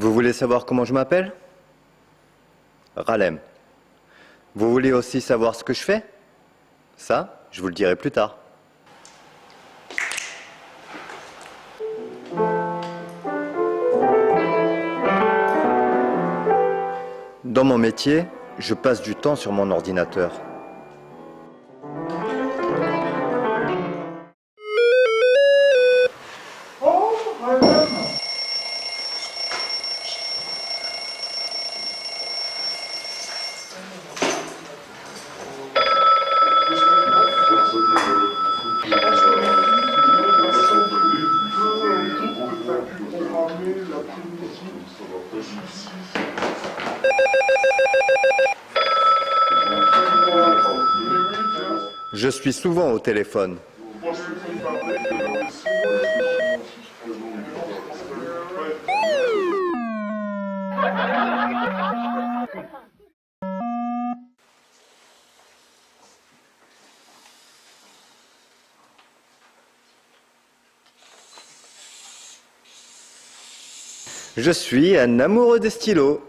Vous voulez savoir comment je m'appelle? Ralem. Vous voulez aussi savoir ce que je fais? Ça, je vous le dirai plus tard. Dans mon métier, je passe du temps sur mon ordinateur. Je suis souvent au téléphone. Je suis un amoureux des stylos.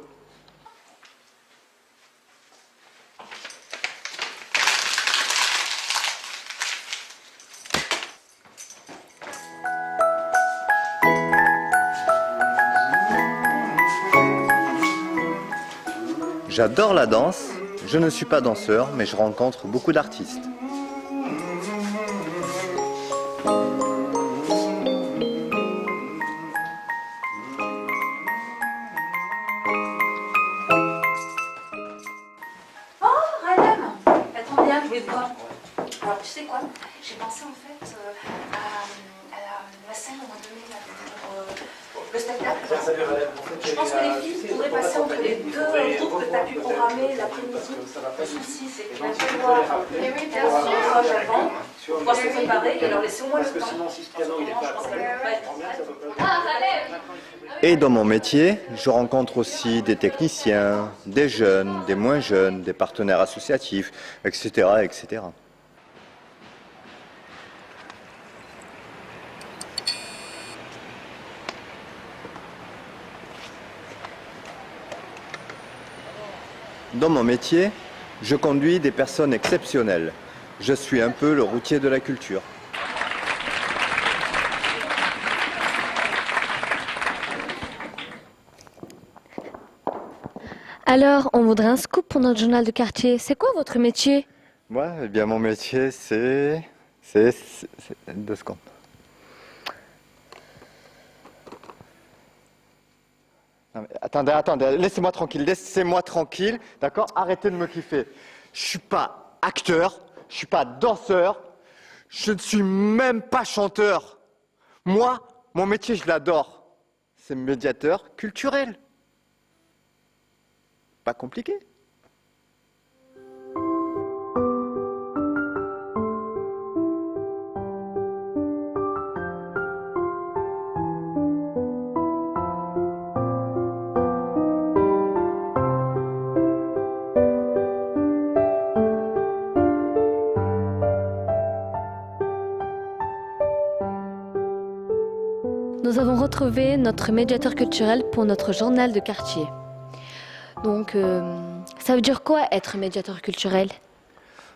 J'adore la danse. Je ne suis pas danseur, mais je rencontre beaucoup d'artistes. Alors, tu sais quoi? J'ai pensé en fait à la scène où on a donné le spectacle. Je pense que les filles pourraient passer entre les deux groupes que tu as pu programmer l'après-midi. Le souci, c'est qu'il va falloir avant, pouvoir se préparer et leur laisser au moins le temps. Et dans mon métier, je rencontre aussi des techniciens, des jeunes, des moins jeunes, des partenaires associatifs, etc., etc. Dans mon métier, je conduis des personnes exceptionnelles. Je suis un peu le routier de la culture. Alors, on voudrait un scoop pour notre journal de quartier. C'est quoi votre métier? Moi, eh bien, mon métier, c'est 2 secondes. Non, mais attendez, laissez-moi tranquille, d'accord? Arrêtez de me kiffer. Je suis pas acteur, je suis pas danseur, je ne suis même pas chanteur. Moi, mon métier, je l'adore. C'est médiateur culturel. Pas compliqué. Nous avons retrouvé notre médiateur culturel pour notre journal de quartier. Donc, ça veut dire quoi être médiateur culturel?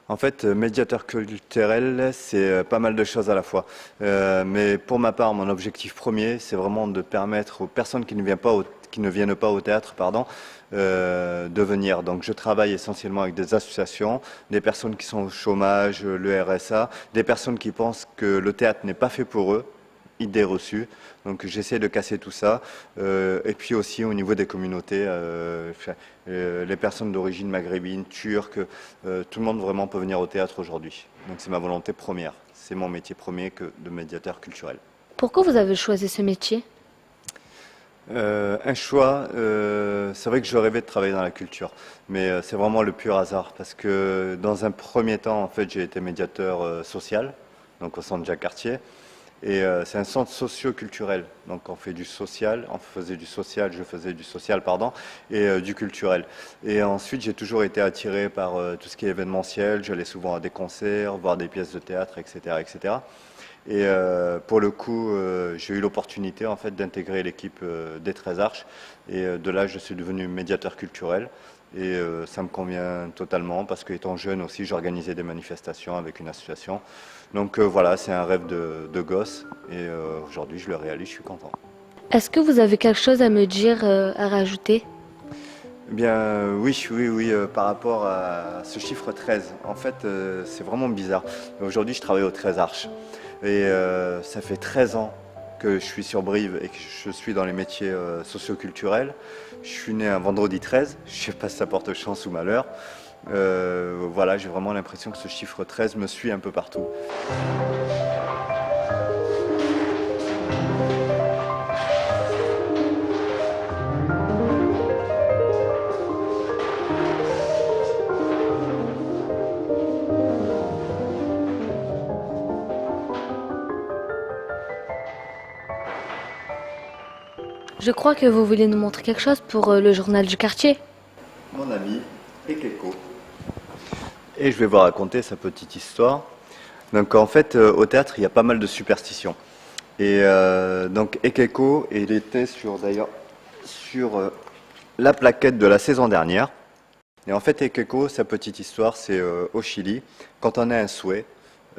En fait, médiateur culturel, c'est pas mal de choses à la fois. Mais pour ma part, mon objectif premier, c'est vraiment de permettre aux personnes qui ne viennent pas au théâtre, de venir. Donc je travaille essentiellement avec des associations, des personnes qui sont au chômage, le RSA, des personnes qui pensent que le théâtre n'est pas fait pour eux, idées reçues. Donc j'essaie de casser tout ça. Et puis aussi au niveau des communautés, les personnes d'origine maghrébine, turque, tout le monde vraiment peut venir au théâtre aujourd'hui. Donc c'est ma volonté première. C'est mon métier premier que de médiateur culturel. Pourquoi vous avez choisi ce métier? Un choix, c'est vrai que je rêvais de travailler dans la culture, mais c'est vraiment le pur hasard parce que dans un premier temps, en fait, j'ai été médiateur social, donc au centre Jacques Cartier, et c'est un centre socio-culturel, donc on fait du social, je faisais du social, pardon, et du culturel. Et ensuite, j'ai toujours été attiré par tout ce qui est événementiel, j'allais souvent à des concerts, voir des pièces de théâtre, etc., etc. Et pour le coup, j'ai eu l'opportunité en fait d'intégrer l'équipe des 13 Arches. Et de là, je suis devenu médiateur culturel. Et ça me convient totalement parce qu'étant jeune aussi, j'organisais des manifestations avec une association. Donc voilà, c'est un rêve de gosse. Et aujourd'hui, je le réalise, je suis content. Est-ce que vous avez quelque chose à me dire, à rajouter? Eh bien, oui, par rapport à ce chiffre 13, en fait, c'est vraiment bizarre. Aujourd'hui, je travaille aux 13 Arches. Et ça fait 13 ans que je suis sur Brive et que je suis dans les métiers socioculturels. Je suis né un vendredi 13, je ne sais pas si ça porte chance ou malheur. Voilà, j'ai vraiment l'impression que ce chiffre 13 me suit un peu partout. Je crois que vous voulez nous montrer quelque chose pour le journal du quartier. Mon ami Ekeko. Et je vais vous raconter sa petite histoire. Donc en fait, au théâtre, il y a pas mal de superstitions. Et donc Ekeko, il était d'ailleurs sur la plaquette de la saison dernière. Et en fait, Ekeko, sa petite histoire, c'est au Chili. Quand on a un souhait,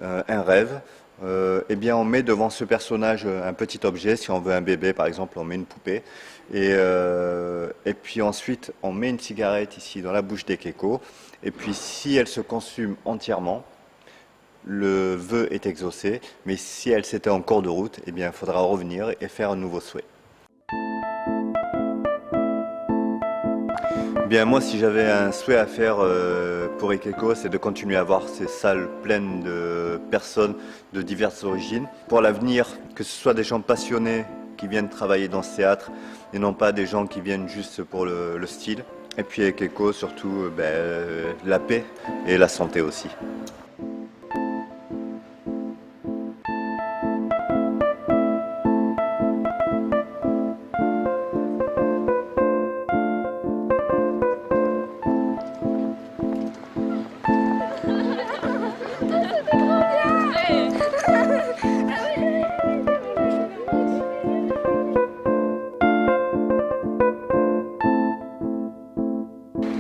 un rêve, eh bien on met devant ce personnage un petit objet. Si on veut un bébé, par exemple, on met une poupée. Et puis ensuite, on met une cigarette ici dans la bouche d'Ekeko. Et puis si elle se consume entièrement, le vœu est exaucé. Mais si elle s'était en cours de route, eh bien il faudra revenir et faire un nouveau souhait. Bien, moi, si j'avais un souhait à faire pour Ekeko, c'est de continuer à avoir ces salles pleines de personnes de diverses origines. Pour l'avenir, que ce soit des gens passionnés qui viennent travailler dans ce théâtre et non pas des gens qui viennent juste pour le style. Et puis Ekeko, surtout la paix et la santé aussi.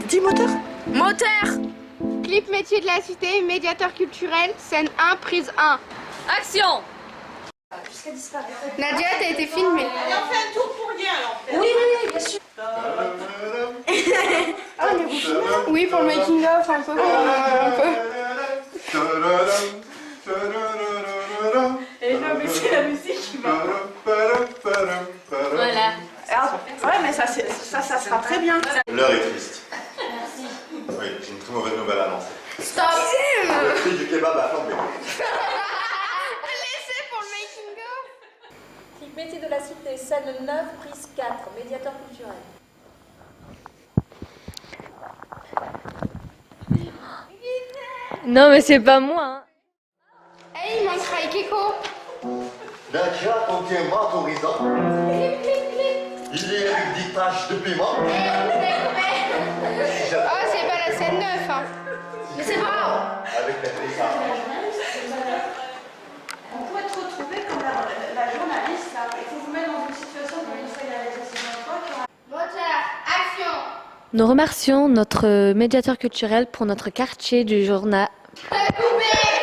Dis moteur. Moteur. Clip métier de la cité, médiateur culturel, scène 1, prise 1. Action. Jusqu'à disparaître. Nadia, t'as été filmée. Elle en fait un tour pour rien alors. Oui, bien sûr. Ah, mais vous filmez. Oui, pour le making of, un peu. Et non, mais c'est la musique qui va. Voilà. Ouais, mais ça sera très bien. L'heure est triste. Merci. Oui, j'ai une très mauvaise nouvelle à annoncer. Stop. Le prix du kebab a flambé. Laissez pour le making of. Clip métier de la cité, scène 9, prise 4, médiateur culturel. Non, mais c'est pas moi. Hein. Hey, il manquera Ekeko. Nadia contient martyrisant. Il est avec des taches de piment. Ah, c'est pas la scène 9, hein. Mais c'est pas grave. Avec la télé. On pourrait te retrouver comme la journaliste là. Il faut vous mettre dans une situation comme une fois il y a les accidents. Moteur, action. Nous remercions notre médiateur culturel pour notre quartier du journal. Coupé.